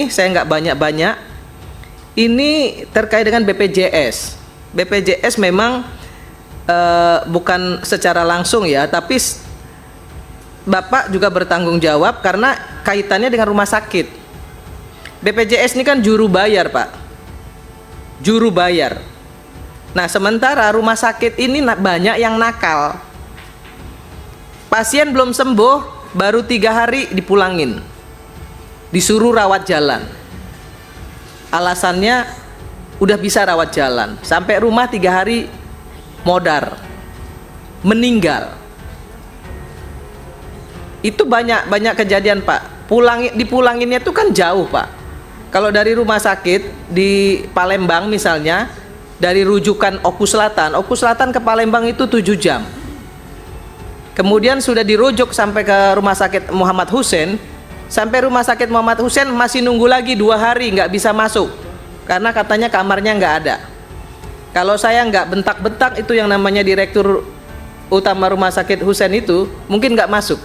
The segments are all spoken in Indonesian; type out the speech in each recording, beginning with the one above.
saya nggak banyak-banyak. Ini terkait dengan BPJS. BPJS memang bukan secara langsung ya, tapi Bapak juga bertanggung jawab karena kaitannya dengan rumah sakit. BPJS ini kan juru bayar, Pak. Juru bayar. Nah, sementara rumah sakit ini banyak yang nakal. Pasien belum sembuh, baru 3 hari dipulangin. Disuruh rawat jalan. Alasannya udah bisa rawat jalan. Sampai rumah 3 hari modar. Meninggal. Itu banyak kejadian, Pak. Dipulanginnya itu kan jauh, Pak. Kalau dari rumah sakit di Palembang misalnya, dari rujukan Oku Selatan ke Palembang itu 7 jam. Kemudian sudah dirujuk sampai ke rumah sakit Muhammad Hussein. Sampai rumah sakit Muhammad Hussein masih nunggu lagi 2 hari, nggak bisa masuk. Karena katanya kamarnya nggak ada. Kalau saya nggak bentak-bentak itu yang namanya Direktur Utama Rumah Sakit Hussein itu, mungkin nggak masuk.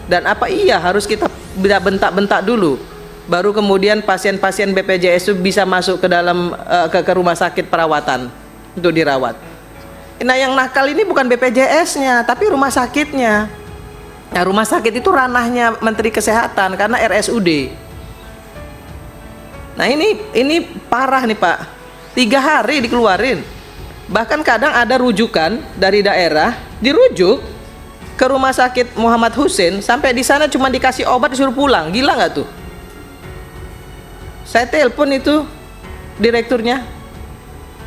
Dan apa iya harus kita bentak-bentak dulu baru kemudian pasien-pasien BPJS itu bisa masuk ke dalam ke rumah sakit perawatan untuk dirawat. Nah, yang nakal ini bukan BPJS-nya tapi rumah sakitnya. Nah, rumah sakit itu ranahnya Menteri Kesehatan karena RSUD. Nah, ini parah nih, Pak. 3 hari dikeluarin. Bahkan kadang ada rujukan dari daerah dirujuk ke rumah sakit Muhammad Hussein, sampai di sana cuma dikasih obat disuruh pulang. Gila nggak tuh? Saya telepon itu direkturnya.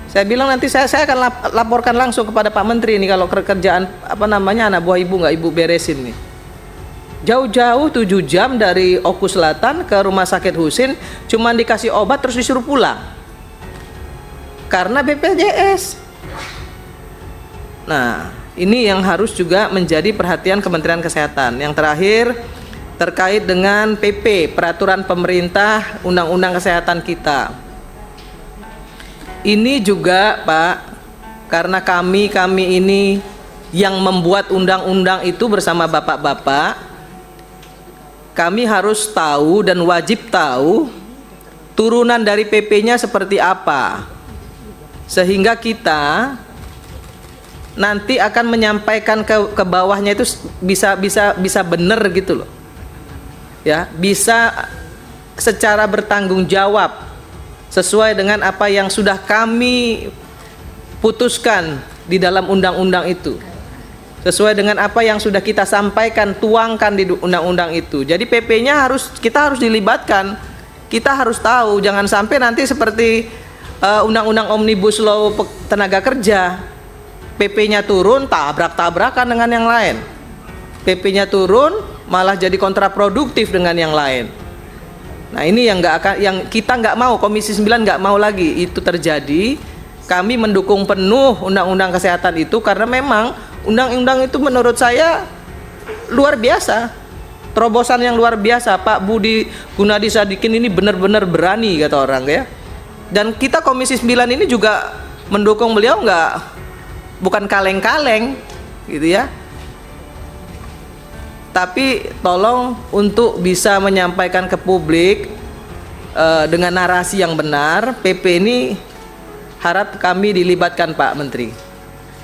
Saya bilang nanti saya akan laporkan langsung kepada Pak Menteri ini kalau kerjaan anak buah ibu nggak ibu beresin nih. Jauh-jauh 7 jam dari Oku Selatan ke rumah sakit Hussein cuma dikasih obat terus disuruh pulang. Karena BPJS. Nah, ini yang harus juga menjadi perhatian Kementerian Kesehatan. Yang terakhir terkait dengan PP, Peraturan Pemerintah Undang-Undang Kesehatan kita. Ini juga, Pak, karena kami ini yang membuat undang-undang itu bersama bapak-bapak, kami harus tahu dan wajib tahu turunan dari PP-nya seperti apa. Sehingga kita nanti akan menyampaikan ke bawahnya itu bisa benar gitu loh. Ya, bisa secara bertanggung jawab sesuai dengan apa yang sudah kami putuskan di dalam undang-undang itu. Sesuai dengan apa yang sudah kita sampaikan, tuangkan di undang-undang itu. Jadi PP-nya kita harus dilibatkan. Kita harus tahu, jangan sampai nanti seperti undang-undang Omnibus Law tenaga kerja. PP-nya turun, tabrak-tabrakan dengan yang lain. PP-nya turun, malah jadi kontraproduktif dengan yang lain. Nah, ini yang kita nggak mau, Komisi 9 nggak mau lagi itu terjadi. Kami mendukung penuh undang-undang kesehatan itu karena memang undang-undang itu menurut saya luar biasa. Terobosan yang luar biasa. Pak Budi Gunadi Sadikin ini benar-benar berani, kata orang ya. Dan kita Komisi 9 ini juga mendukung beliau, bukan kaleng-kaleng gitu ya. Tapi tolong untuk bisa menyampaikan ke publik dengan narasi yang benar. PP ini harap kami dilibatkan, Pak Menteri,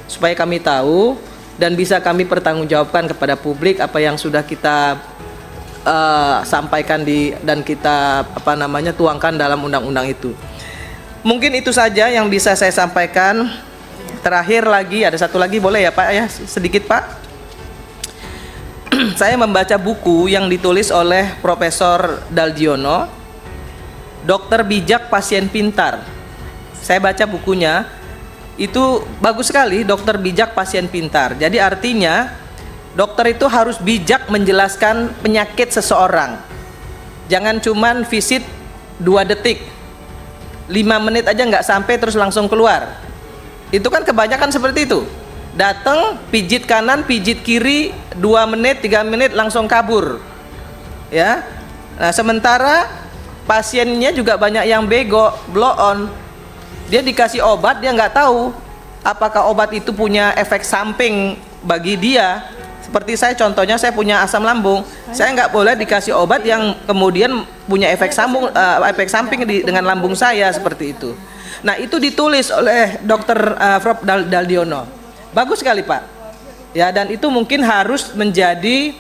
supaya kami tahu dan bisa kami pertanggungjawabkan kepada publik apa yang sudah kita sampaikan dan kita tuangkan dalam undang-undang itu. Mungkin itu saja yang bisa saya sampaikan. Terakhir lagi, ada satu lagi boleh ya Pak ya, sedikit Pak. Saya membaca buku yang ditulis oleh Profesor Daldiono, Dokter Bijak Pasien Pintar. Saya baca bukunya, itu bagus sekali, Dokter Bijak Pasien Pintar. Jadi artinya dokter itu harus bijak menjelaskan penyakit seseorang. Jangan cuman visit 2 detik, 5 menit aja nggak sampai terus langsung keluar. Itu kan kebanyakan seperti itu. Datang, pijit kanan, pijit kiri, 2 menit, 3 menit langsung kabur. Ya. Nah, sementara pasiennya juga banyak yang bego, blow on. Dia dikasih obat, dia nggak tahu apakah obat itu punya efek samping bagi dia Seperti saya contohnya, saya punya asam lambung, saya nggak boleh dikasih obat yang kemudian punya efek samping dengan lambung saya seperti itu. Nah itu ditulis oleh Dr. Prof. Daldiono, bagus sekali Pak. Ya, dan itu mungkin harus menjadi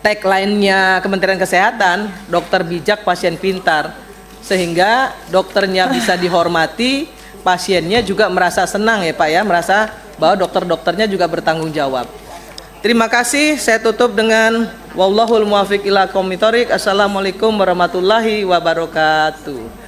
tagline-nya Kementerian Kesehatan, dokter bijak, pasien pintar, sehingga dokternya bisa dihormati, pasiennya juga merasa senang ya Pak ya, merasa bahwa dokter-dokternya juga bertanggung jawab. Terima kasih, saya tutup dengan wallahul muwaffiq ila aqwamit thoriq. Assalamualaikum warahmatullahi wabarakatuh.